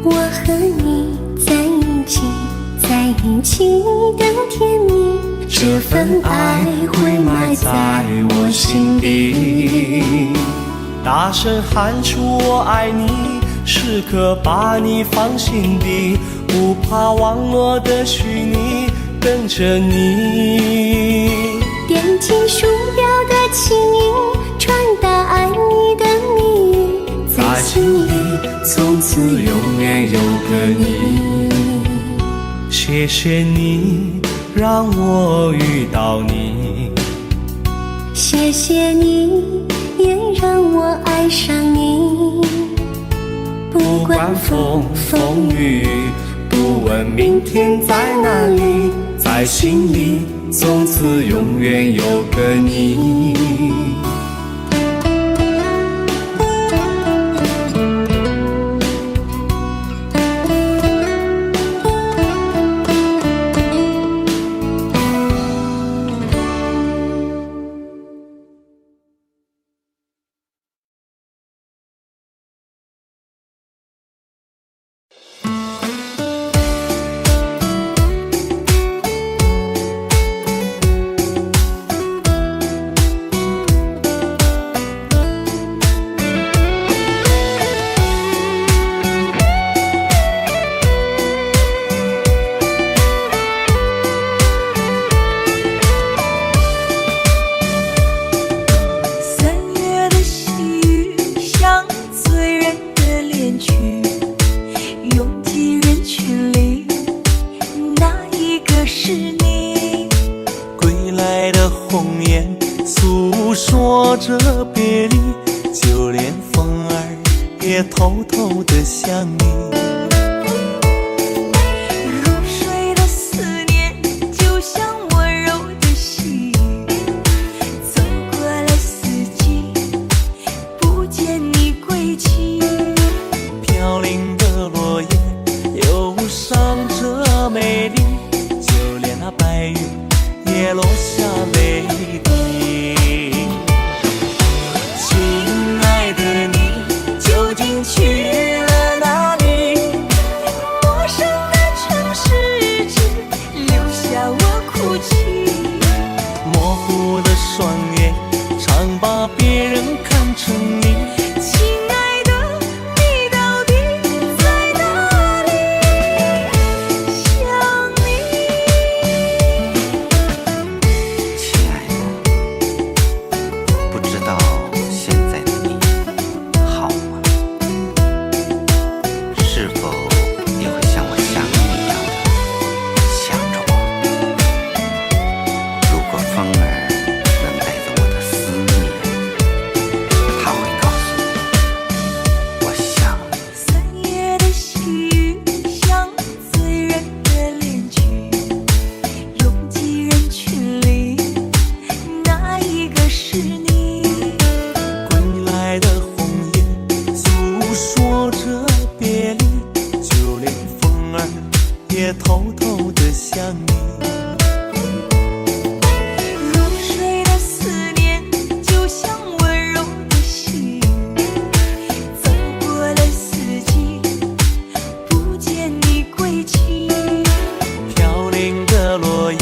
我和你在一起，在一起的甜蜜，这份爱会埋在我心底。大声喊出我爱你，时刻把你放心底，不怕网络的虚拟，等着你。点击鼠标的情音，传达爱你的蜜语，在心里从此永远有个你。谢谢你让我遇到你，谢谢你也让我爱上你。不管风风雨，不问明天在哪里，在心里从此永远有个你。偷偷地想你，入睡的思念就像温柔的细雨，走过了四季，不见你归期。飘零的落叶忧伤着美丽，就连那白云也落下泪滴。亲爱的你究竟去了哪里？儿也偷偷地想你。入睡的思念就像温柔的心，走过了四季，不见你归期。飘零的落叶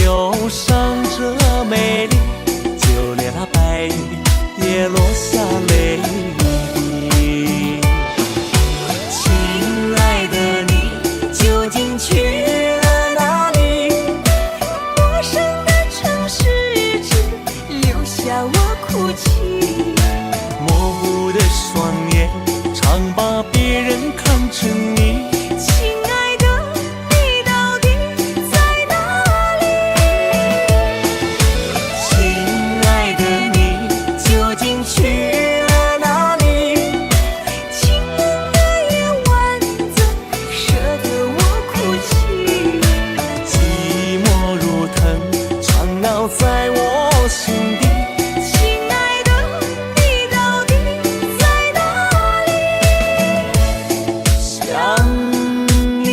忧伤着美丽，就连那白云也落下泪滴。亲爱的你究竟去了哪里？陌生的城市只留下我哭泣。模糊的双眼常把别人看成你。亲爱的你到底在哪里？亲爱的你究竟去了哪里？清冷的夜晚怎舍得我哭泣？寂寞如藤缠绕在我心底。亲爱的你到底在哪里？想你。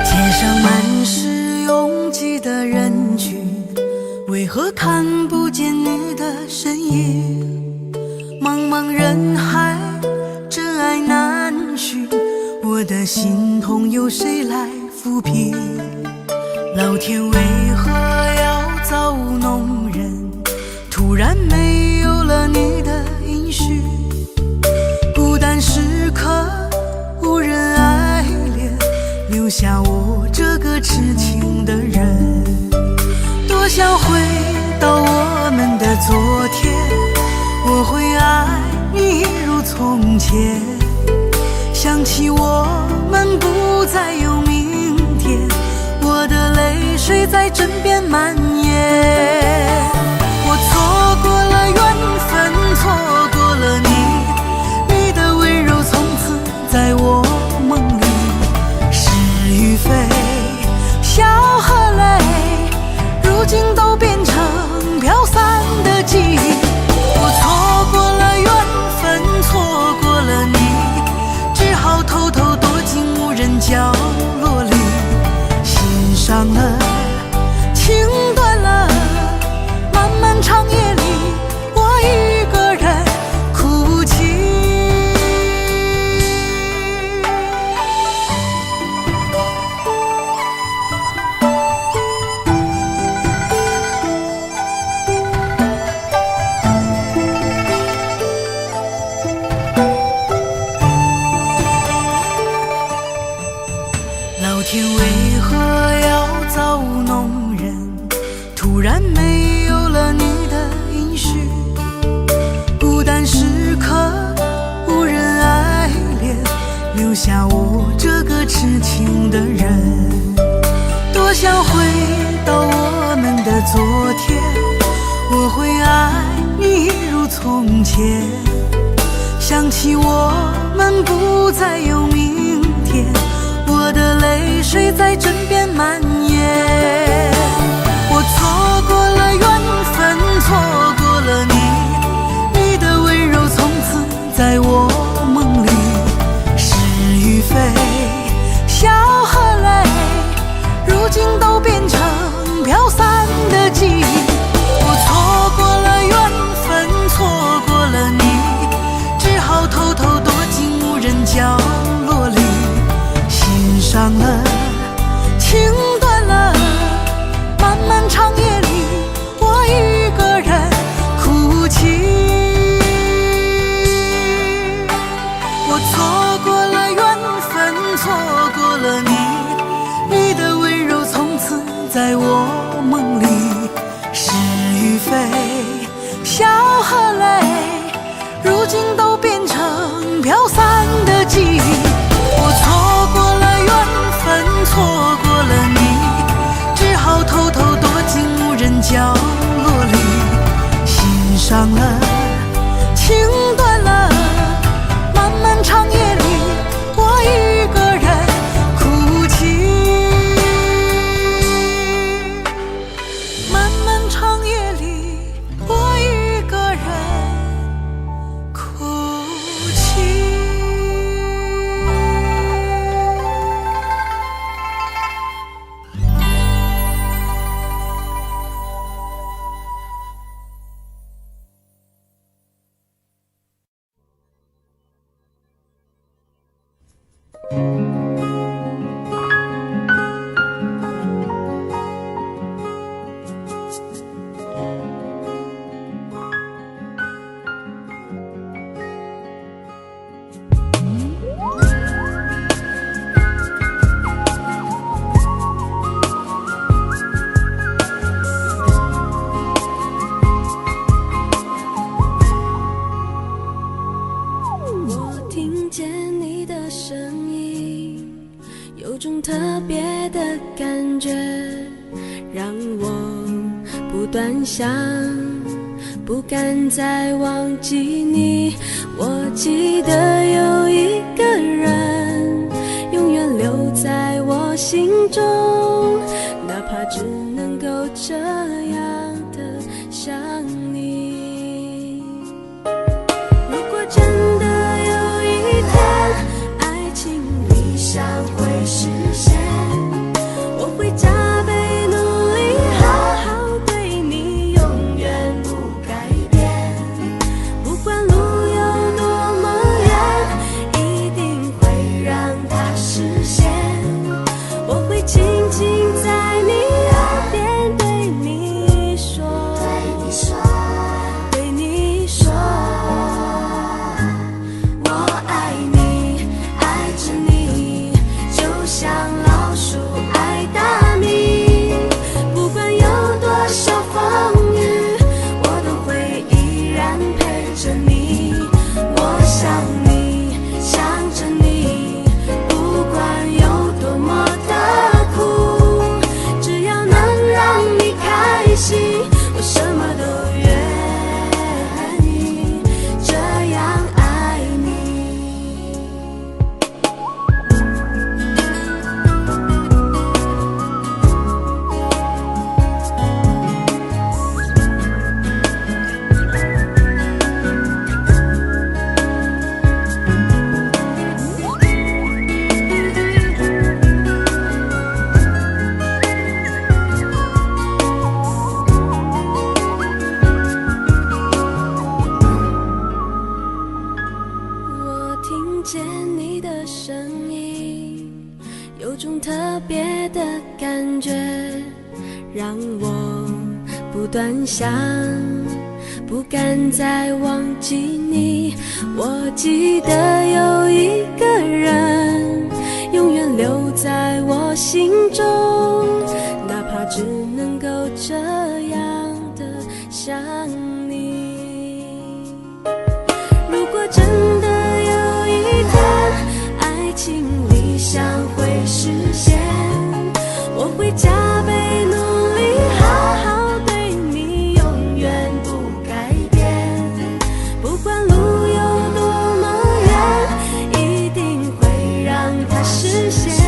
街上满是拥挤的人群，为何看不见你的身影？茫茫人海，真爱难寻，我的心痛由谁来抚平？老天为何要造物弄人？突然没有了你的音讯，孤单时刻无人爱怜，留下我这个痴情的人。多想回到我们的昨天，我会爱你一如从前。想起我们不再有明天，我的泪水在枕边蔓延。我错过了缘分，错过了你，你的温柔从此在我梦里。是与非，笑和泪，如今都变成飘散的记忆。我错过了缘分，错过了你，只好偷偷躲进无人角落里。心伤了，情断了，漫漫长夜里，我一个人哭泣。老天为何要造物弄人？突然没有了你的音讯，孤单时刻无人爱怜，留下我这个痴情的人。多想回到我们的昨天，我会爱你一如从前。想起我们不再有明天，我的泪水在枕边蔓延。我错过了缘分，错过了你，你的温柔从此在我梦里。是与非，笑和泪，如今都变成飘散的记忆。我错过了缘分，错过了你，只好偷偷躲进无人角落。种特别的感觉，让我不断想，不敢再忘记你。我记得有一个人永远留在我心中，哪怕只能够这样的想你。如果真的有一天爱情理想会实现，我会加倍努力，好好对你，永远不改变。不管路有多么远，一定会让它实现。我会轻轻在你耳边对你说，对你说，我爱你，爱着你，就像老鼠爱大米。不管有多少风雨，我都会依然陪着你。我想你，想着你，不管有多么的苦，只要能让你开心，我什么都愿意，这样爱你。我听见你的声音，有种特别的感觉，让我不断想，不敢再忘记你。我记得有一个人永远留在我心中，哪怕只能够这样的想你。如果真的有一天爱情理想会实现，我会加倍努力，好好对你，永远不改变。不管路有多么远，一定会让它实现。